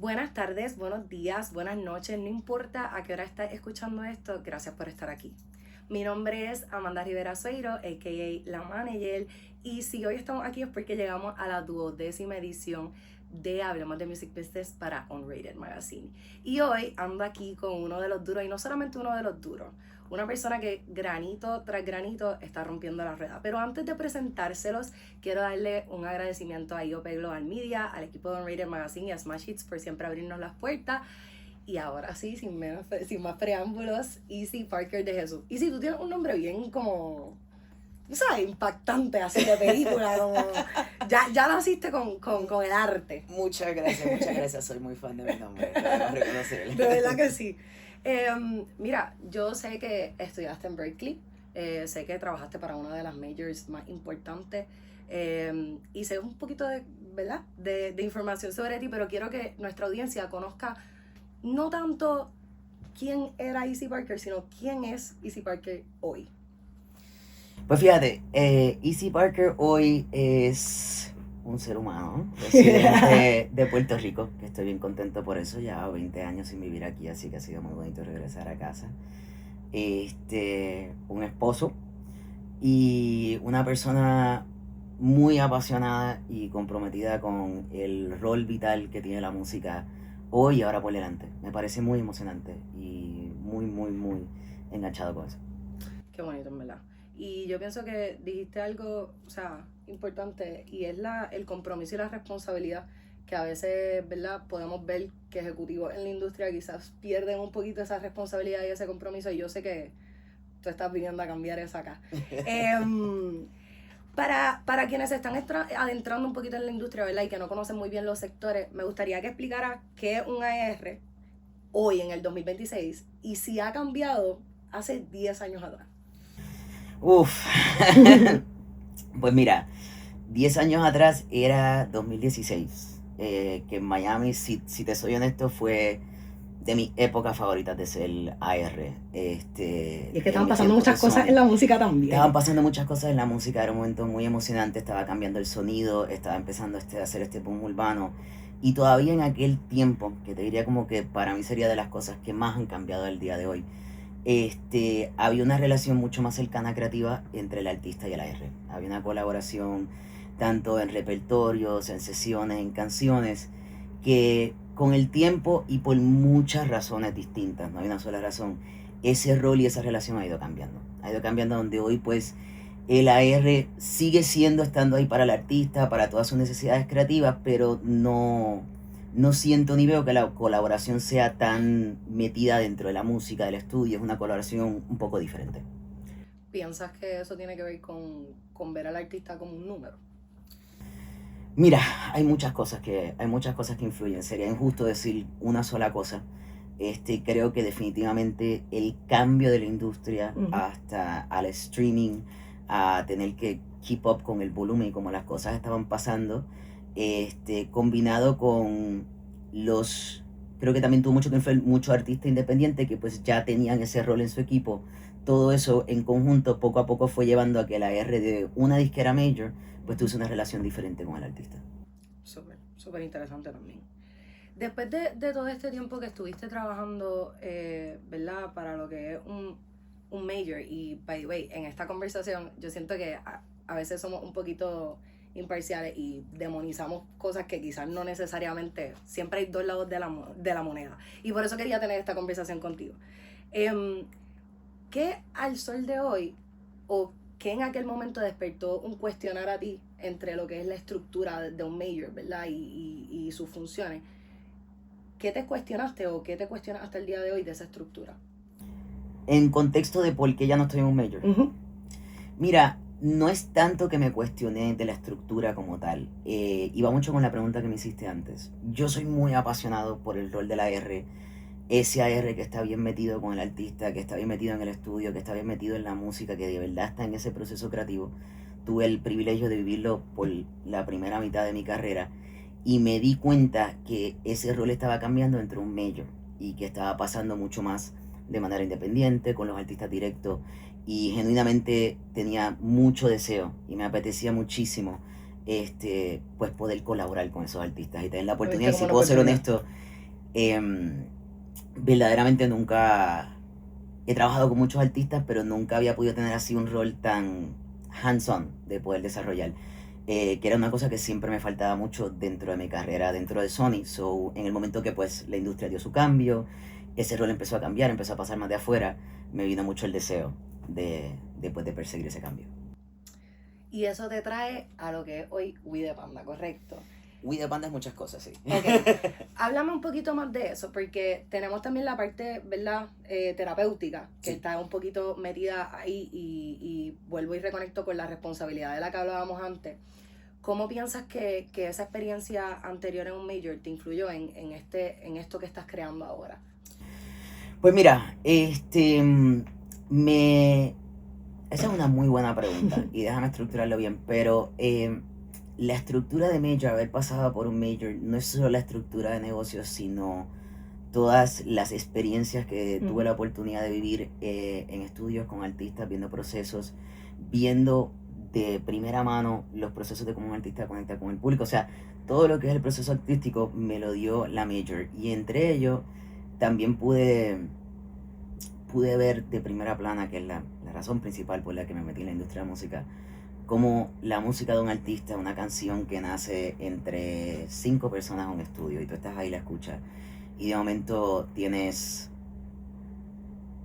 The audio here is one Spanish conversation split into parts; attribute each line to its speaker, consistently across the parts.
Speaker 1: Buenas tardes, buenos días, buenas noches, no importa a qué hora estás escuchando esto, gracias por estar aquí. Mi nombre es Amanda Rivera Sueiro, a.k.a. La Manager, y si hoy estamos aquí es porque llegamos a la 12ª edición de Hablemos de Music Business para Unrated Magazine. Y hoy ando aquí con uno de los duros, y no solamente uno de los duros, una persona que granito tras granito está rompiendo la rueda. Pero antes de presentárselos, quiero darle un agradecimiento a IOP Global Media, al equipo de Unrated Magazine y a Smash Hits por siempre abrirnos las puertas. Y ahora sí, sin más preámbulos, Easy Parker de Jesús. Easy, tú tienes un nombre bien como, ¿sabes? Impactante, así de película, como... Ya naciste con el arte.
Speaker 2: Muchas gracias, soy muy fan de mi nombre, reconocerle.
Speaker 1: De verdad que sí. Mira, yo sé que estudiaste en Berkeley, sé que trabajaste para una de las majors más importantes, y sé un poquito de, ¿verdad? de información sobre ti, pero quiero que nuestra audiencia conozca no tanto quién era Easy Parker, sino quién es Easy Parker hoy.
Speaker 2: Pues fíjate, Easy Parker hoy es un ser humano, residente de Puerto Rico, que estoy bien contento por eso, ya 20 años sin vivir aquí, así que ha sido muy bonito regresar a casa. Un esposo y una persona muy apasionada y comprometida con el rol vital que tiene la música hoy y ahora por delante. Me parece muy emocionante y muy enganchado con eso.
Speaker 1: Qué bonito, en verdad. Y yo pienso que dijiste algo, o sea, importante, y es el compromiso y la responsabilidad que a veces, ¿verdad? Podemos ver que ejecutivos en la industria quizás pierden un poquito esa responsabilidad y ese compromiso, y yo sé que tú estás viniendo a cambiar eso acá. Para quienes se están adentrando un poquito en la industria, ¿verdad? Y que no conocen muy bien los sectores, me gustaría que explicara qué es un AR hoy en el 2026 y si ha cambiado hace 10 años atrás.
Speaker 2: Uf, pues mira, 10 años atrás era 2016, que en Miami, si te soy honesto, fue de mis épocas favoritas de ser AR.
Speaker 1: Y es que estaban pasando muchas cosas en la música también.
Speaker 2: Estaban pasando muchas cosas en la música, era un momento muy emocionante, estaba cambiando el sonido, estaba empezando a hacer este boom urbano. Y todavía en aquel tiempo, que te diría como que para mí sería de las cosas que más han cambiado el día de hoy, había una relación mucho más cercana creativa entre el artista y el AR. Había una colaboración tanto en repertorios, en sesiones, en canciones, que con el tiempo y por muchas razones distintas, no hay una sola razón, ese rol y esa relación ha ido cambiando. Ha ido cambiando donde hoy pues el AR sigue estando ahí para el artista, para todas sus necesidades creativas, pero no siento ni veo que la colaboración sea tan metida dentro de la música, del estudio. Es una colaboración un poco diferente.
Speaker 1: ¿Piensas que eso tiene que ver con ver al artista como un número?
Speaker 2: Mira, hay muchas cosas que influyen. Sería injusto decir una sola cosa. Creo que definitivamente el cambio de la industria hasta al streaming, a tener que keep up con el volumen y como las cosas estaban pasando, combinado con creo que también tuvo mucho que influir muchos artistas independientes que pues ya tenían ese rol en su equipo. Todo eso en conjunto poco a poco fue llevando a que la R de una disquera major pues tuviese una relación diferente con el artista.
Speaker 1: Súper interesante también. Después de todo este tiempo que estuviste trabajando, ¿verdad? Para lo que es un major, y by the way, en esta conversación yo siento que a veces somos un poquito imparciales y demonizamos cosas que quizás no necesariamente, siempre hay dos lados de la moneda, y por eso quería tener esta conversación contigo. ¿Qué al sol de hoy, o qué en aquel momento despertó un cuestionar a ti entre lo que es la estructura de un major, ¿verdad? Y sus funciones? ¿Qué te cuestionaste o qué te cuestionas hasta el día de hoy de esa estructura?
Speaker 2: En contexto de por qué ya no estoy en un major. Mira, no es tanto que me cuestioné de la estructura como tal. Iba mucho con la pregunta que me hiciste antes. Yo soy muy apasionado por el rol de la R. Ese AR que está bien metido con el artista, que está bien metido en el estudio, que está bien metido en la música, que de verdad está en ese proceso creativo. Tuve el privilegio de vivirlo por la primera mitad de mi carrera y me di cuenta que ese rol estaba cambiando entre un major y que estaba pasando mucho más de manera independiente, con los artistas directos, y genuinamente tenía mucho deseo y me apetecía muchísimo pues poder colaborar con esos artistas y tener la oportunidad. Y si puedo ser honesto, Verdaderamente nunca he trabajado con muchos artistas, pero nunca había podido tener así un rol tan hands-on de poder desarrollar. Que era una cosa que siempre me faltaba mucho dentro de mi carrera, dentro de Sony. So, en el momento que pues la industria dio su cambio, ese rol empezó a cambiar, empezó a pasar más de afuera, me vino mucho el deseo de perseguir ese cambio.
Speaker 1: Y eso te trae a lo que es hoy We The Panda, ¿correcto?
Speaker 2: We The Panda es muchas cosas, sí.
Speaker 1: Ok, háblame un poquito más de eso, porque tenemos también la parte, ¿verdad?, terapéutica, que
Speaker 2: Sí.
Speaker 1: está un poquito metida ahí y vuelvo y reconecto con la responsabilidad de la que hablábamos antes. ¿Cómo piensas que esa experiencia anterior en un major te influyó en esto que estás creando ahora?
Speaker 2: Pues mira, esa es una muy buena pregunta y déjame estructurarlo bien, pero la estructura de major, haber pasado por un major, no es solo la estructura de negocios, sino todas las experiencias que tuve la oportunidad de vivir en estudios con artistas, viendo procesos, viendo de primera mano los procesos de cómo un artista conecta con el público. O sea, todo lo que es el proceso artístico me lo dio la major. Y entre ellos también pude ver de primera plana, que es la razón principal por la que me metí en la industria de la música, como la música de un artista, una canción que nace entre 5 personas en un estudio y tú estás ahí y la escuchas y de momento tienes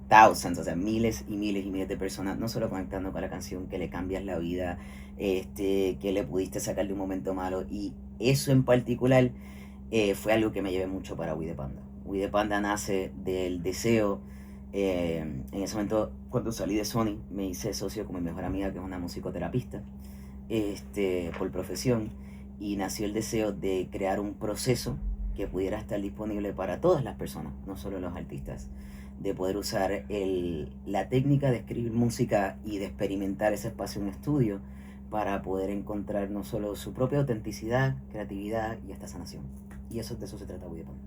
Speaker 2: thousands, o sea, miles y miles y miles de personas, no solo conectando con la canción, que le cambias la vida, que le pudiste sacar de un momento malo, y eso en particular fue algo que me llevé mucho para We The Panda. We The Panda nace del deseo, en ese momento cuando salí de Sony me hice socio con mi mejor amiga, que es una musicoterapista, por profesión, y nació el deseo de crear un proceso que pudiera estar disponible para todas las personas, no solo los artistas, de poder usar la técnica de escribir música y de experimentar ese espacio en estudio para poder encontrar no solo su propia autenticidad, creatividad y hasta sanación. Y de eso se trata We The Panda.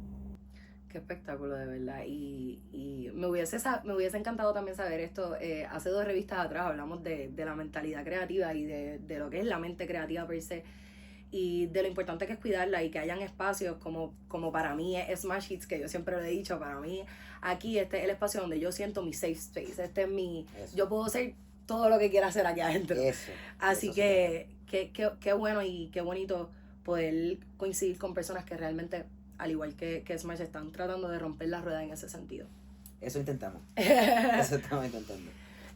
Speaker 1: Qué espectáculo, de verdad. Y me hubiese encantado también saber esto. Hace 2 revistas atrás hablamos de la mentalidad creativa y de lo que es la mente creativa per se, y de lo importante que es cuidarla y que hayan espacios como para mí es Smash Hits, que yo siempre lo he dicho. Para mí aquí este es el espacio donde yo siento mi safe space, este es mi...
Speaker 2: Eso.
Speaker 1: Yo puedo ser todo lo que quiera hacer aquí adentro.
Speaker 2: Eso.
Speaker 1: Así
Speaker 2: Eso
Speaker 1: que qué bueno y qué bonito poder coincidir con personas que realmente, al igual que Smash, están tratando de romper la rueda en ese sentido.
Speaker 2: Eso intentamos. Eso estamos intentando.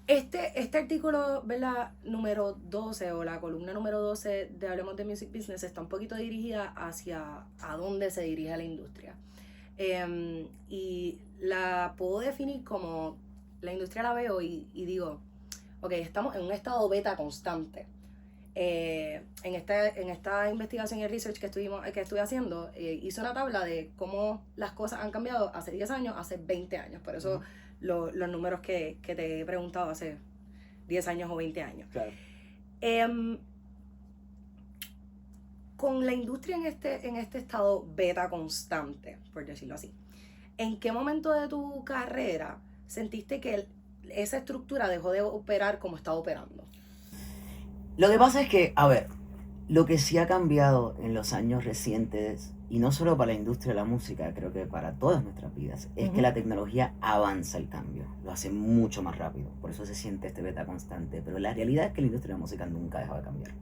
Speaker 1: Este artículo, ¿verdad?, número 12, o la columna número 12 de Hablemos de Music Business, está un poquito dirigida hacia a dónde se dirige la industria. Y la puedo definir como, la industria la veo y digo, ok, estamos en un estado beta constante. En esta investigación y research que estuve haciendo, hice una tabla de cómo las cosas han cambiado hace 10 años, hace 20 años. Por eso los números que te he preguntado hace 10 años o 20 años.
Speaker 2: Claro.
Speaker 1: Con la industria en este estado beta constante, por decirlo así, ¿en qué momento de tu carrera sentiste que esa estructura dejó de operar como estaba operando?
Speaker 2: Lo que pasa es que, a ver, lo que sí ha cambiado en los años recientes, y no solo para la industria de la música, creo que para todas nuestras vidas, es que la tecnología avanza el cambio, lo hace mucho más rápido, por eso se siente este beta constante, pero la realidad es que la industria de la música nunca ha dejado de cambiar.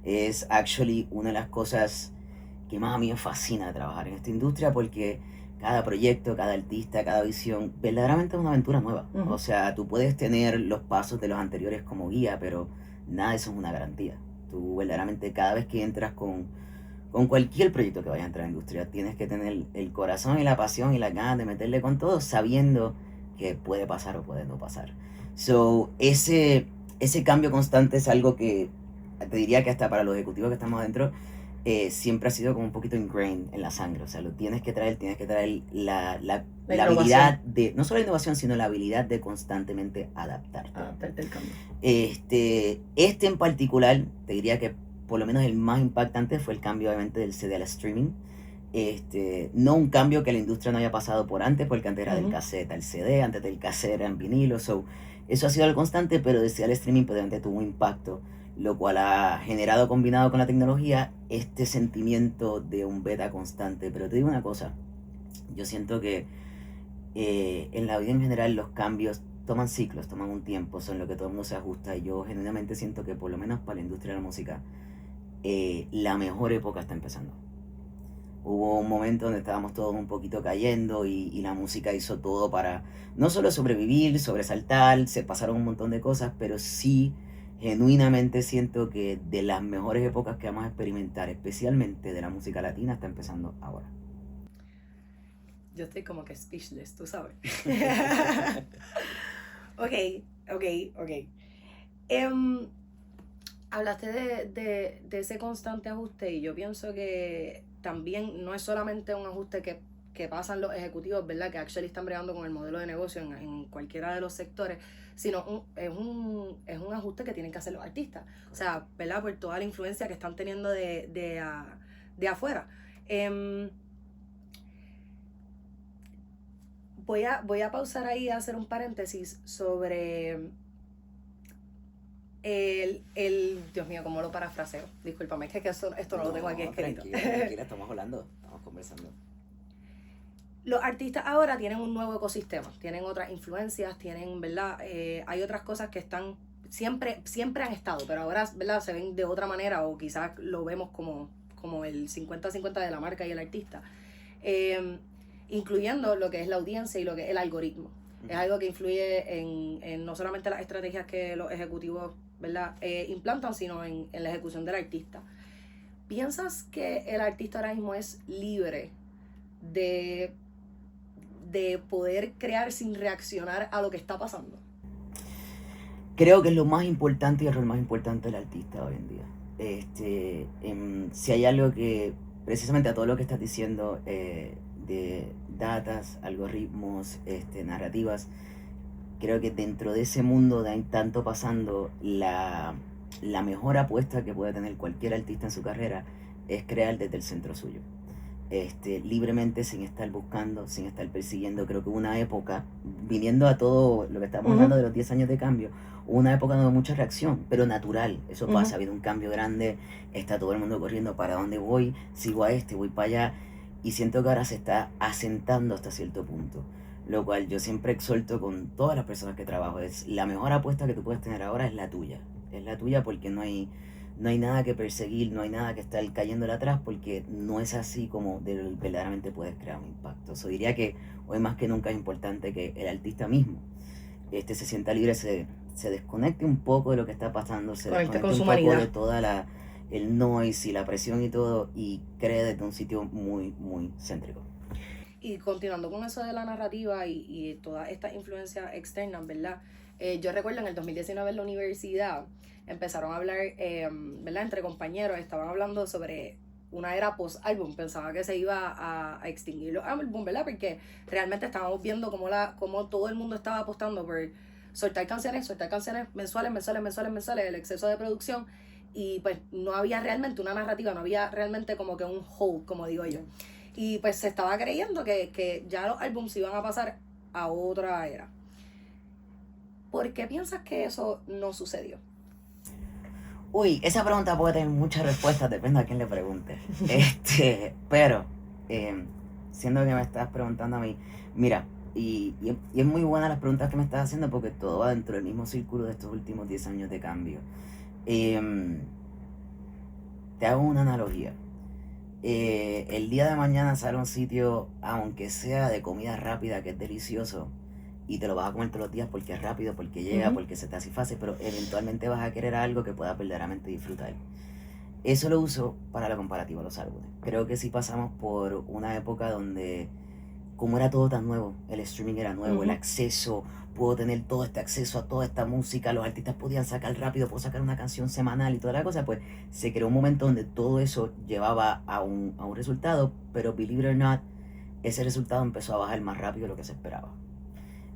Speaker 2: Es actually una de las cosas que más a mí me fascina de trabajar en esta industria, porque cada proyecto, cada artista, cada visión, verdaderamente es una aventura nueva. O sea, tú puedes tener los pasos de los anteriores como guía, pero nada de eso es una garantía. Tú verdaderamente cada vez que entras con cualquier proyecto que vayas a entrar en la industria, tienes que tener el corazón y la pasión y las ganas de meterle con todo, sabiendo que puede pasar o puede no pasar. So, ese cambio constante es algo que te diría que hasta para los ejecutivos que estamos adentro, siempre ha sido como un poquito ingrained en la sangre. O sea, lo tienes que traer la habilidad de, no solo la innovación, sino la habilidad de constantemente adaptarte.
Speaker 1: Adaptarte al cambio.
Speaker 2: Este en particular, te diría que por lo menos el más impactante fue el cambio obviamente del CD al streaming. No un cambio que la industria no haya pasado por antes, porque antes era del cassette al CD, antes del cassette era en vinilo. So, eso ha sido el constante, pero del CD al streaming pues, obviamente tuvo un impacto, lo cual ha generado, combinado con la tecnología, este sentimiento de un beta constante. Pero te digo una cosa, Yo siento que en la vida en general los cambios toman ciclos, toman un tiempo, son lo que todo el mundo se ajusta, y yo genuinamente siento que por lo menos para la industria de la música, la mejor época está empezando. Hubo un momento donde estábamos todos un poquito cayendo y la música hizo todo para no solo sobrevivir, sobresaltar, se pasaron un montón de cosas, pero sí, genuinamente siento que de las mejores épocas que vamos a experimentar, especialmente de la música latina, está empezando ahora.
Speaker 1: Yo estoy como que speechless, tú sabes. Ok. Hablaste de ese constante ajuste y yo pienso que también no es solamente un ajuste que pasan los ejecutivos, ¿verdad? Que actually están bregando con el modelo de negocio en cualquiera de los sectores, sino es un ajuste que tienen que hacer los artistas. O sea, ¿verdad? Por toda la influencia que están teniendo de afuera. Voy a pausar ahí y hacer un paréntesis sobre Dios mío, ¿cómo lo parafraseo? Discúlpame, es que esto no lo tengo aquí escrito.
Speaker 2: Tranquila, estamos hablando, estamos conversando.
Speaker 1: Los artistas ahora tienen un nuevo ecosistema, tienen otras influencias, tienen, ¿verdad? Hay otras cosas que están, siempre han estado, pero ahora, ¿verdad? Se ven de otra manera o quizás lo vemos como el 50-50 de la marca y el artista. Incluyendo lo que es la audiencia y lo que es el algoritmo. Es algo que influye en no solamente las estrategias que los ejecutivos, ¿verdad? Implantan, sino en la ejecución del artista. ¿Piensas que el artista ahora mismo es libre de poder crear sin reaccionar a lo que está pasando?
Speaker 2: Creo que es lo más importante y el rol más importante del artista hoy en día. Si hay algo que, precisamente a todo lo que estás diciendo, de datas, algoritmos, narrativas, creo que dentro de ese mundo de tanto pasando, la mejor apuesta que puede tener cualquier artista en su carrera es crear desde el centro suyo. Libremente, sin estar buscando, sin estar persiguiendo. Creo que hubo una época, viniendo a todo lo que estamos hablando de los 10 años de cambio, hubo una época donde hubo mucha reacción, pero natural, eso pasa, ha habido un cambio grande, está todo el mundo corriendo, ¿para dónde voy? Sigo a voy para allá, y siento que ahora se está asentando hasta cierto punto, lo cual yo siempre exhorto con todas las personas que trabajo, es la mejor apuesta que tú puedes tener ahora es la tuya porque no hay nada que perseguir, no hay nada que estar cayéndole atrás, porque no es así como verdaderamente puedes crear un impacto. Eso diría que hoy más que nunca es importante que el artista mismo se sienta libre, se desconecte un poco de lo que está pasando, se desconecte un poco de toda el noise y la presión y todo, y cree desde un sitio muy, muy céntrico.
Speaker 1: Y continuando con eso de la narrativa y todas estas influencias externas, ¿verdad? Yo recuerdo en el 2019 en la universidad empezaron a hablar, ¿verdad? Entre compañeros, estaban hablando sobre una era post-álbum. Pensaba que se iba a extinguir los álbum, ¿verdad? Porque realmente estábamos viendo cómo todo el mundo estaba apostando por soltar canciones mensuales, el exceso de producción, y pues no había realmente una narrativa, no había realmente como que un hold, como digo yo. Y pues se estaba creyendo que ya los álbumes iban a pasar a otra era. ¿Por qué piensas que eso no sucedió?
Speaker 2: Uy, esa pregunta puede tener muchas respuestas, depende a quién le pregunte. Pero, siendo que me estás preguntando a mí, mira, y es muy buena las preguntas que me estás haciendo porque todo va dentro del mismo círculo de estos últimos 10 años de cambio. Te hago una analogía. El día de mañana sale un sitio, aunque sea de comida rápida, que es delicioso, y te lo vas a comer todos los días porque es rápido, porque llega, porque se te hace fácil, pero eventualmente vas a querer algo que puedas verdaderamente disfrutar. Eso lo uso para la comparativa a los álbumes. Creo que sí pasamos por una época donde, como era todo tan nuevo, el streaming era nuevo, el acceso, puedo tener todo este acceso a toda esta música, los artistas podían sacar rápido, puedo sacar una canción semanal y toda la cosa, pues se creó un momento donde todo eso llevaba a un resultado, pero believe it or not, ese resultado empezó a bajar más rápido de lo que se esperaba.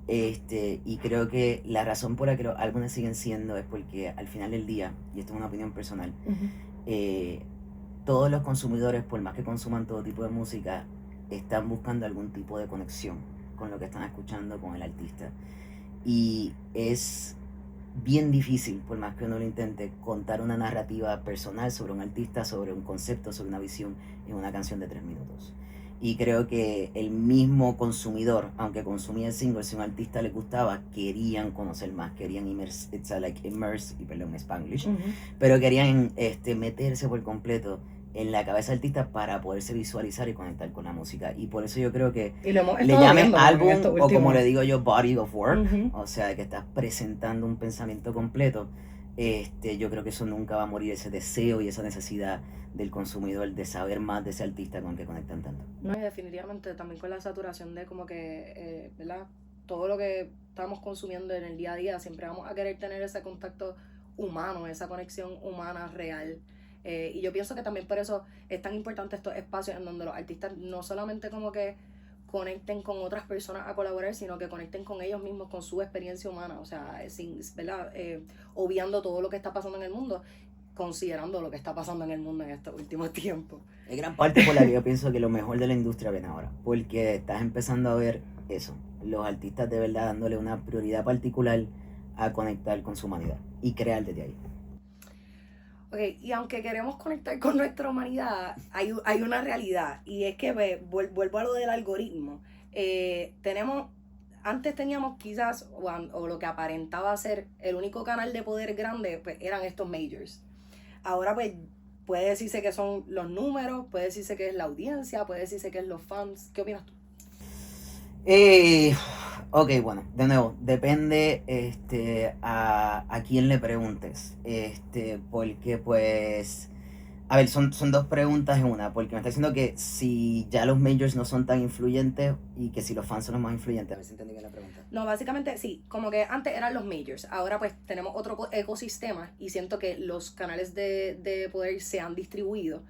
Speaker 2: Y creo que la razón por la que los álbumes siguen siendo es porque al final del día, y esto es una opinión personal, todos los consumidores, por más que consuman todo tipo de música, están buscando algún tipo de conexión con lo que están escuchando, con el artista. Y es bien difícil, por más que uno lo intente, contar una narrativa personal sobre un artista, sobre un concepto, sobre una visión en una canción de 3 minutos. Y creo que el mismo consumidor, aunque consumía el single, si a un artista le gustaba, querían conocer más, querían immerse, y perdón, Spanglish, pero querían meterse por completo en la cabeza del artista para poderse visualizar y conectar con la música. Y por eso yo creo que
Speaker 1: Y lo hemos
Speaker 2: le
Speaker 1: estado
Speaker 2: llamen
Speaker 1: viendo
Speaker 2: álbum
Speaker 1: en estos
Speaker 2: o como
Speaker 1: últimos.
Speaker 2: le digo yo, body of work,
Speaker 1: Ujú.
Speaker 2: o sea, que estás presentando un pensamiento completo. Yo creo que eso nunca va a morir, ese deseo y esa necesidad del consumidor de saber más de ese artista con el que conectan tanto.
Speaker 1: No, y definitivamente también con la saturación de como que, ¿verdad? Todo lo que estamos consumiendo en el día a día, siempre vamos a querer tener ese contacto humano, esa conexión humana real. Y yo pienso que también por eso es tan importante estos espacios en donde los artistas no solamente como que conecten con otras personas a colaborar, sino que conecten con ellos mismos, con su experiencia humana, o sea, sin, ¿verdad? Obviando todo lo que está pasando en el mundo, considerando lo que está pasando en el mundo en estos últimos tiempos.
Speaker 2: Es gran parte por la que yo pienso que lo mejor de la industria viene ahora, porque estás empezando a ver eso, los artistas de verdad dándole una prioridad particular a conectar con su humanidad y crear desde ahí.
Speaker 1: Ok, y aunque queremos conectar con nuestra humanidad, hay una realidad, y es que vuelvo a lo del algoritmo. Antes teníamos quizás, o lo que aparentaba ser el único canal de poder grande, pues eran estos majors. Ahora pues puede decirse que son los números, puede decirse que es la audiencia, puede decirse que es los fans. ¿Qué opinas tú?
Speaker 2: Ok, bueno, de nuevo, depende a quién le preguntes. Porque pues, a ver, son dos preguntas en una, porque me está diciendo que si ya los majors no son tan influyentes y que si los fans son los más influyentes. A ver si entendí bien la pregunta.
Speaker 1: No, básicamente sí, como que antes eran los majors, ahora pues tenemos otro ecosistema y siento que los canales de poder se han distribuido.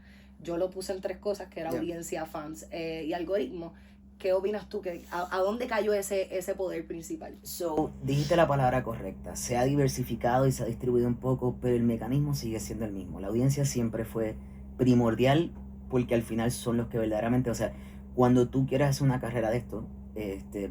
Speaker 1: Yo lo puse en 3 cosas, que era
Speaker 2: Yeah.
Speaker 1: audiencia, fans y algoritmo. ¿Qué opinas tú? ¿A dónde cayó ese poder principal?
Speaker 2: So, dijiste la palabra correcta, se ha diversificado y se ha distribuido un poco, pero el mecanismo sigue siendo el mismo. La audiencia siempre fue primordial porque al final son los que verdaderamente, o sea, cuando tú quieras hacer una carrera de esto,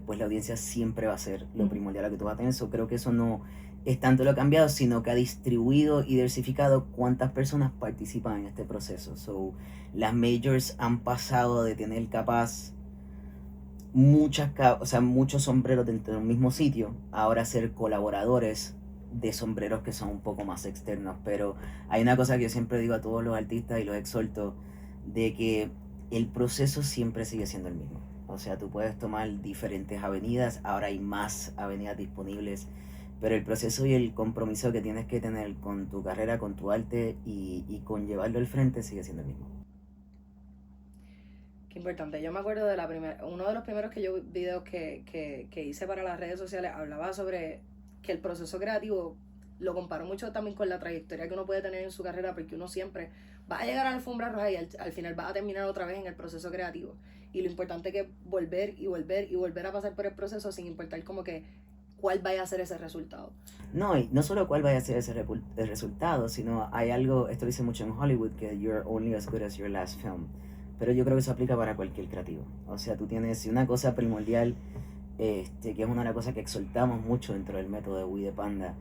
Speaker 2: pues la audiencia siempre va a ser lo primordial a que tú vas a tener. So, creo que eso no es tanto lo cambiado, sino que ha distribuido y diversificado cuántas personas participan en este proceso. So, las majors han pasado de tener capaz muchos sombreros dentro de un mismo sitio, ahora ser colaboradores de sombreros que son un poco más externos. Pero hay una cosa que yo siempre digo a todos los artistas y los exhorto, de que el proceso siempre sigue siendo el mismo. O sea, tú puedes tomar diferentes avenidas, ahora hay más avenidas disponibles, pero el proceso y el compromiso que tienes que tener con tu carrera, con tu arte y con llevarlo al frente sigue siendo el mismo.
Speaker 1: Qué importante. Yo me acuerdo de uno de los primeros videos que hice para las redes sociales, hablaba sobre que el proceso creativo lo comparo mucho también con la trayectoria que uno puede tener en su carrera, porque uno siempre va a llegar a la alfombra roja y al final va a terminar otra vez en el proceso creativo. Y lo importante que es volver y volver y volver a pasar por el proceso sin importar como que cuál vaya a ser ese resultado.
Speaker 2: No, y no solo cuál vaya a ser el resultado, sino hay algo, esto dice mucho en Hollywood, que you're only as good as your last film. Pero yo creo que eso aplica para cualquier creativo. O sea, tú tienes una cosa primordial, que es una de las cosas que exaltamos mucho dentro del método de We the Panda,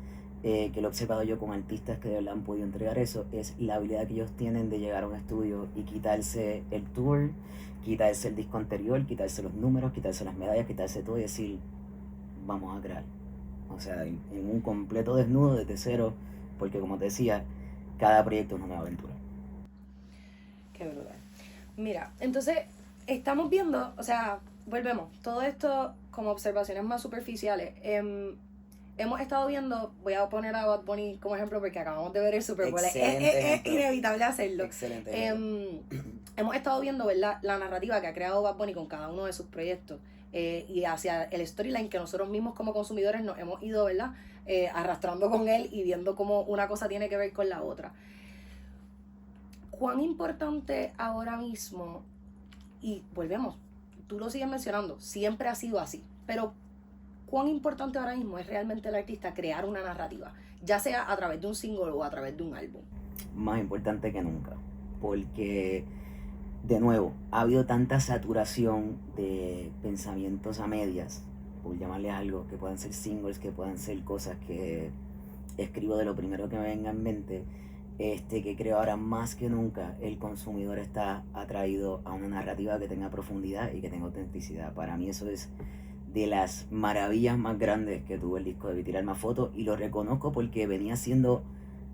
Speaker 2: que lo he observado yo con artistas que de verdad han podido entregar eso, es la habilidad que ellos tienen de llegar a un estudio y quitarse el tour, quitarse el disco anterior, quitarse los números, quitarse las medallas, quitarse todo y decir, vamos a crear. O sea, en un completo desnudo desde cero, porque como te decía, cada proyecto es una nueva aventura.
Speaker 1: Qué brutal. Mira, entonces estamos viendo, o sea, volvemos, todo esto como observaciones más superficiales. Hemos estado viendo, voy a poner a Bad Bunny como ejemplo porque acabamos de ver el Super Bowl, es inevitable hacerlo.
Speaker 2: Excelente.
Speaker 1: Hemos estado viendo, ¿verdad?, la narrativa que ha creado Bad Bunny con cada uno de sus proyectos, y hacia el storyline que nosotros mismos como consumidores nos hemos ido, ¿verdad?, arrastrando con él y viendo cómo una cosa tiene que ver con la otra. ¿Cuán importante ahora mismo, y volvemos, tú lo sigues mencionando, siempre ha sido así, pero cuán importante ahora mismo es realmente el artista crear una narrativa, ya sea a través de un single o a través de un álbum?
Speaker 2: Más importante que nunca, porque de nuevo, ha habido tanta saturación de pensamientos a medias, por llamarle algo, que puedan ser singles, que puedan ser cosas que escribo de lo primero que me venga en mente, que creo ahora más que nunca el consumidor está atraído a una narrativa que tenga profundidad y que tenga autenticidad. Para mí eso es de las maravillas más grandes que tuvo el disco de Vi Tirar Más Fotos, y lo reconozco porque venía siendo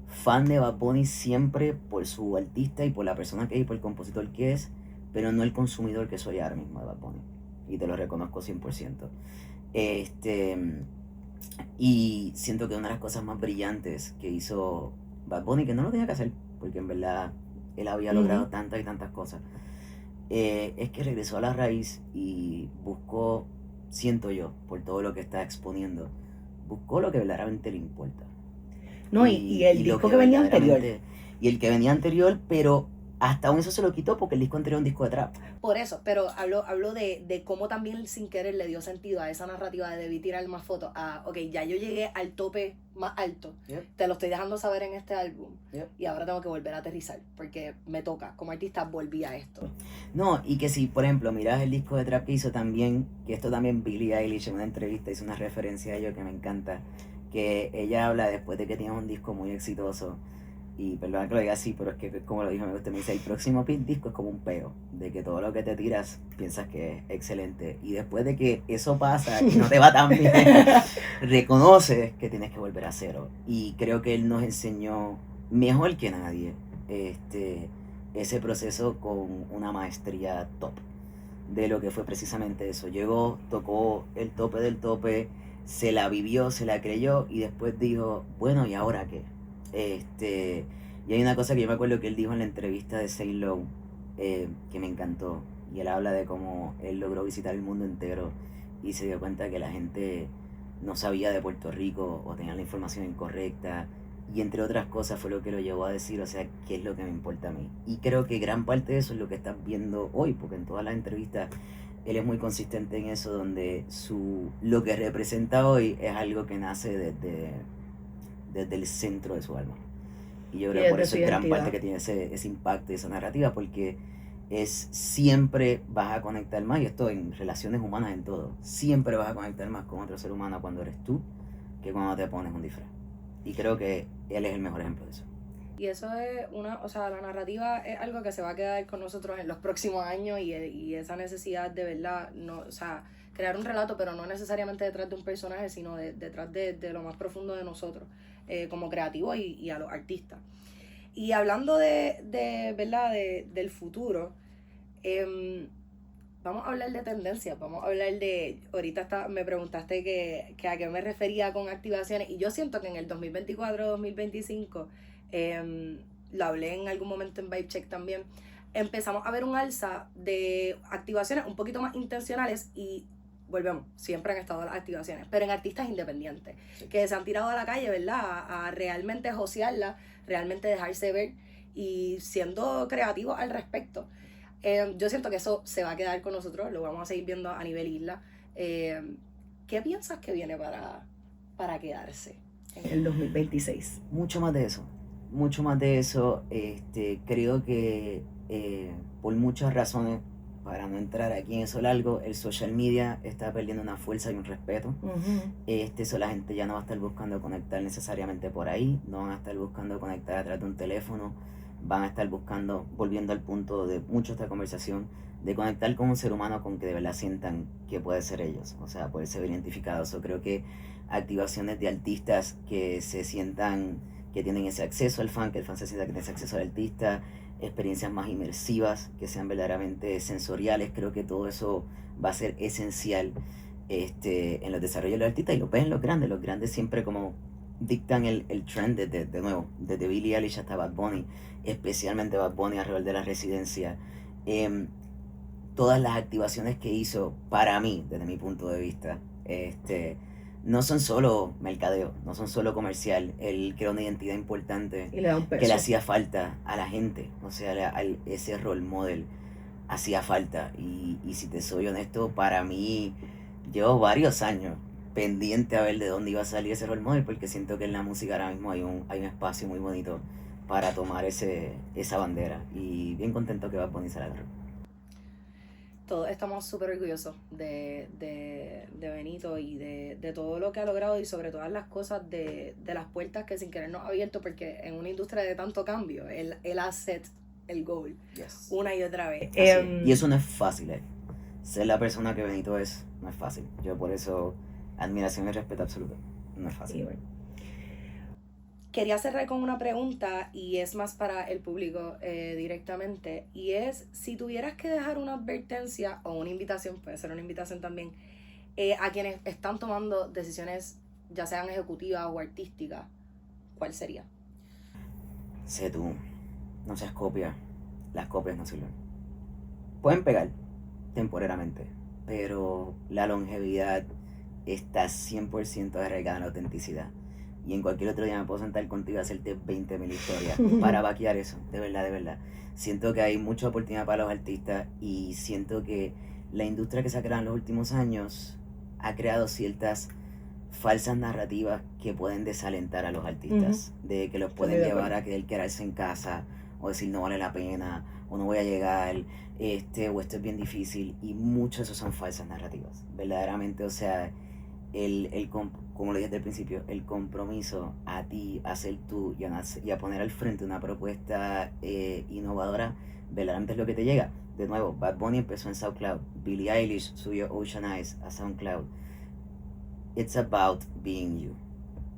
Speaker 2: fan de Bad Bunny siempre por su artista y por la persona que es y por el compositor que es, pero no el consumidor que soy ahora mismo de Bad Bunny, y te lo reconozco 100%. Y siento que una de las cosas más brillantes que hizo Bad Bunny, que no lo tenía que hacer, porque en verdad él había logrado tantas y tantas cosas, es que regresó a la raíz y buscó, siento yo, por todo lo que está exponiendo, buscó lo que verdaderamente le importa.
Speaker 1: No, y el disco que venía anterior.
Speaker 2: Y el que venía anterior, pero hasta aún eso se lo quitó porque el disco anterior era un disco de trap.
Speaker 1: Por eso, pero hablo de cómo también sin querer le dio sentido a esa narrativa de Debí Tirar Más Fotos. Ok, ya yo llegué al tope más alto. Te lo estoy dejando saber en este álbum. Y ahora tengo que volver a aterrizar porque me toca. Como artista volví a esto.
Speaker 2: No, y que si, por ejemplo, miras el disco de trap que hizo también, que esto también Billie Eilish en una entrevista hizo una referencia a ello que me encanta, que ella habla después de que tiene un disco muy exitoso. Y perdón que lo diga así, pero es que como lo dijo, me dice, el próximo disco es como un peo, de que todo lo que te tiras piensas que es excelente, y después de que eso pasa y no te va tan bien, reconoces que tienes que volver a cero. Y creo que él nos enseñó mejor que nadie ese proceso con una maestría top de lo que fue precisamente eso. Llegó, tocó el tope del tope, se la vivió, se la creyó, y después dijo, bueno, ¿y ahora qué? Y hay una cosa que yo me acuerdo que él dijo en la entrevista de Say Low, que me encantó, y él habla de cómo él logró visitar el mundo entero y se dio cuenta que la gente no sabía de Puerto Rico o tenía la información incorrecta, y entre otras cosas fue lo que lo llevó a decir, o sea, ¿qué es lo que me importa a mí? Y creo que gran parte de eso es lo que estás viendo hoy, porque en todas las entrevistas él es muy consistente en eso, donde lo que representa hoy es algo que nace desde el centro de su alma. Y yo creo que por eso es gran parte que tiene ese impacto y esa narrativa, porque es siempre vas a conectar más, y esto en relaciones humanas, en todo, siempre vas a conectar más con otro ser humano cuando eres tú que cuando te pones un disfraz. Y creo que él es el mejor ejemplo de eso. Y eso es la narrativa es algo que se va a quedar con nosotros en los próximos años, y esa necesidad de verdad, crear un relato, pero no necesariamente detrás de un personaje, sino detrás de lo más profundo de nosotros, como creativos y a los artistas. Y hablando del futuro, vamos a hablar de tendencias, vamos a hablar ahorita me preguntaste que a qué me refería con activaciones, y yo siento que en el 2024-2025, lo hablé en algún momento en Vibe Check también, empezamos a ver un alza de activaciones un poquito más intencionales, y volvemos, siempre han estado las activaciones, pero en artistas independientes, sí, que se han tirado a la calle, ¿verdad? A realmente josearla, realmente dejarse ver y siendo creativos al respecto. Yo siento que eso se va a quedar con nosotros, lo vamos a seguir viendo a nivel isla. ¿Qué piensas que viene para quedarse en el 2026? Mucho más de eso. Creo que por muchas razones, para no entrar aquí en eso largo, el social media está perdiendo una fuerza y un respeto. Eso, la gente ya no va a estar buscando conectar necesariamente por ahí, no van a estar buscando conectar a través de un teléfono, van a estar buscando, volviendo al punto de mucho esta conversación, de conectar con un ser humano con que de verdad sientan que puede ser ellos, o sea, poder ser identificados. Yo creo que activaciones de artistas que se sientan que tienen ese acceso al fan, que el fan se sienta que tiene ese acceso al artista, experiencias más inmersivas, que sean verdaderamente sensoriales, creo que todo eso va a ser esencial en los desarrollos de los artistas, y lo ven los grandes siempre como dictan el trend de nuevo, desde Billie Eilish hasta Bad Bunny, especialmente Bad Bunny alrededor de la residencia. Todas las activaciones que hizo, para mí, desde mi punto de vista, no son solo mercadeo, no son solo comercial. Él creó una identidad importante
Speaker 1: y le da un peso
Speaker 2: que le hacía falta a la gente, o sea, ese role model hacía falta. Y si te soy honesto, para mí llevo varios años pendiente a ver de dónde iba a salir ese role model, porque siento que en la música ahora mismo hay un espacio muy bonito para tomar esa bandera, y bien contento que Bad Bunny se la agarró.
Speaker 1: Todos estamos súper orgullosos de Benito y de todo lo que ha logrado y sobre todas las cosas de las puertas que sin querer nos ha abierto, porque en una industria de tanto cambio, él ha set el goal una y otra vez.
Speaker 2: Y eso no es fácil, ser la persona que Benito es, no es fácil. Yo por eso, admiración y respeto absoluto, no es fácil.
Speaker 1: Sí, bueno. Quería cerrar con una pregunta y es más para el público directamente, y es, si tuvieras que dejar una advertencia o una invitación, puede ser una invitación también, a quienes están tomando decisiones ya sean ejecutivas o artísticas, ¿cuál sería?
Speaker 2: Sé tú, no seas copia, las copias no sirven. Pueden pegar temporalmente, pero la longevidad está 100% arraigada en la autenticidad. Y en cualquier otro día me puedo sentar contigo a hacerte 20.000 historias para vaquear eso, de verdad, de verdad. Siento que hay mucha oportunidad para los artistas y siento que la industria que se ha creado en los últimos años ha creado ciertas falsas narrativas que pueden desalentar a los artistas, de que los pueden llevar a quedarse en casa o decir no vale la pena o no voy a llegar, o esto es bien difícil, y muchos de esos son falsas narrativas, verdaderamente. O sea, como lo dije desde el principio, el compromiso a ti, a ser tú y a poner al frente una propuesta innovadora, verdaderamente es lo que te llega. De nuevo, Bad Bunny empezó en SoundCloud, Billie Eilish subió Ocean Eyes a SoundCloud. It's about being you,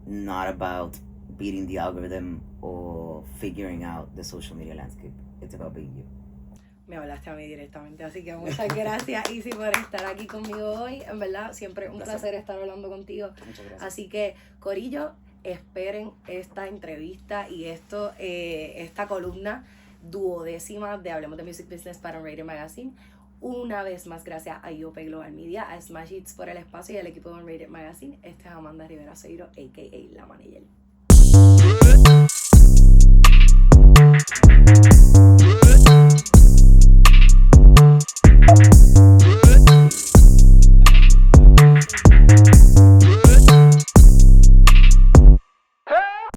Speaker 2: not about beating the algorithm or figuring out the social media landscape. It's about being you.
Speaker 1: Me hablaste a mí directamente, así que muchas gracias, Easy, por estar aquí conmigo hoy. En verdad, siempre un placer estar hablando contigo.
Speaker 2: Muchas gracias.
Speaker 1: Así que, corillo, esperen esta entrevista y esta columna 12ª de Hablemos de Music Business para Unrated Magazine. Una vez más, gracias a IOP Global Media, a Smash Hits por el espacio y al equipo de Unrated Magazine. Este es Amanda Rivera Seiro, a.k.a. La Manager.